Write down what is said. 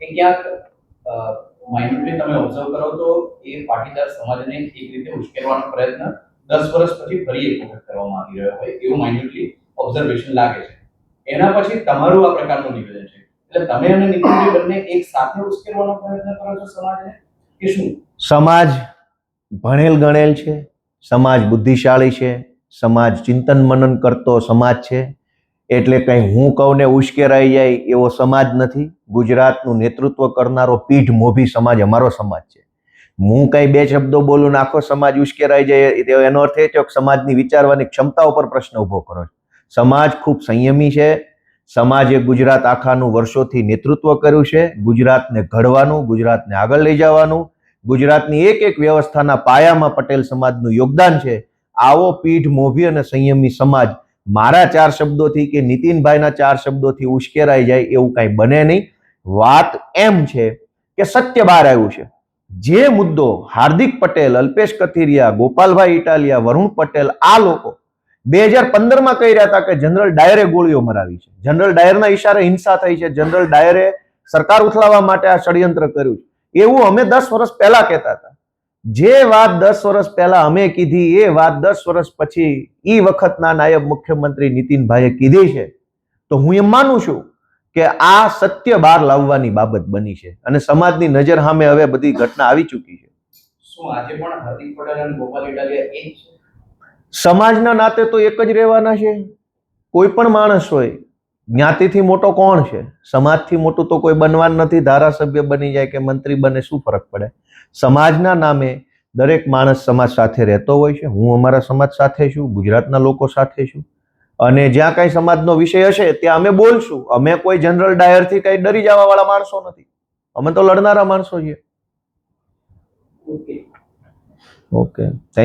એ ક્યાંક માઇન્ડલી તમે ઓબ્ઝર્વ કરો તો એ પાટીદાર સમાજને એક રીતે ઉશ્કેરવાનો પ્રયત્ન 10 વર્ષ પછી ફરી એક વખત કરવામાં આવી રહ્યો હોય એવું માઇન્ડલી ઓબ્ઝર્વેશન લાગે છે. એના પછી તમારું આ પ્રકારનું નિવેદન છે, એટલે તમે અને નિતિનભાઈ બંને એક સાથે ઉશ્કેરવાનો પ્રયત્ન કરો છો સમાજને કે શું? સમાજ ભણેલ ગણેલ છે, સમાજ બુદ્ધિશાળી છે, સમાજ ચિંતન મનન કરતો સમાજ છે, એટલે કંઈ હું કહું ને ઉશ્કેરાઈ જાય એવો સમાજ નથી. ગુજરાતનું નેતૃત્વ કરનારો પીઠ મોભી સમાજ અમારો સમાજ છે. હું કંઈ બે શબ્દો બોલું ને આખો સમાજ ઉશ્કેરાઈ જાય એનો અર્થ એ છે કે સમાજની વિચારવાની ક્ષમતા ઉપર પ્રશ્ન ઊભો કરો છો. સમાજ ખૂબ સંયમી છે. સમાજે ગુજરાત આખાનું વર્ષોથી નેતૃત્વ કર્યું છે. ગુજરાતને ઘડવાનું, ગુજરાતને આગળ લઈ જવાનું, ગુજરાતની એક એક વ્યવસ્થાના પાયામાં પટેલ સમાજનું યોગદાન છે. આવો પીઠ મોભી અને સંયમી સમાજ મારા 4 શબ્દોથી કે નીતિનભાઈના 4 શબ્દોથી ઉશ્કેરાઈ જાય એવું કાંઈ બને નહીં. વાત એમ છે કે સત્ય બહાર આવ્યું છે. જે મુદ્દો હાર્દિક પટેલ, અલ્પેશ કથિરિયા, ગોપાલભાઈ ઇટાલિયા, વરુણ પટેલ આ લોકો 2015માં કહી રહ્યા હતા કે જનરલ ડાયરે ગોળીઓ મરાવી છે, જનરલ ડાયરના ઈશારે હિંસા થઈ છે, જનરલ ડાયરે સરકાર ઉથલાવવા માટે આ ષડયંત્ર કર્યું છે, એવું અમે 10 વર્ષ પહેલા કહેતા હતા. જે વાત 10 વર્ષ પહેલા અમે કીધી એ વાત 10 વર્ષ પછી ઈ વખતના નાયબ મુખ્યમંત્રી નીતિનભાઈએ કીધી છે. તો હું એમ માનું છું કે આ સત્ય બહાર લાવવાની બાબત બની છે અને સમાજની નજર સામે હવે બધી ઘટના આવી ચૂકી છે. શું આજે પણ હાર્દિક પટેલ અને ગોપાલ ઇટાલિયા એક છે? સમાજના નાતે તો એક જ રહેવાના છે. કોઈ પણ માણસ હોય, જ્ઞાતિથી મોટો કોણ છે? સમાજથી મોટું તો કોઈ બનવાનું નથી. ધારાસભ્ય બની જાય કે મંત્રી બને શું ફરક પડે? સમાજના નામે દરેક માણસ સમાજ સાથે રહેતો હોય છે. હું અમારા સમાજ સાથે છું, ગુજરાતના લોકો સાથે છું, અને જ્યાં કઈ સમાજનો વિષય હશે ત્યાં અમે બોલશું. અમે કોઈ જનરલ ડાયરથી કઈ ડરી જવા વાળા માણસો નથી. અમે તો લડનારા માણસો છીએ. Okay, thank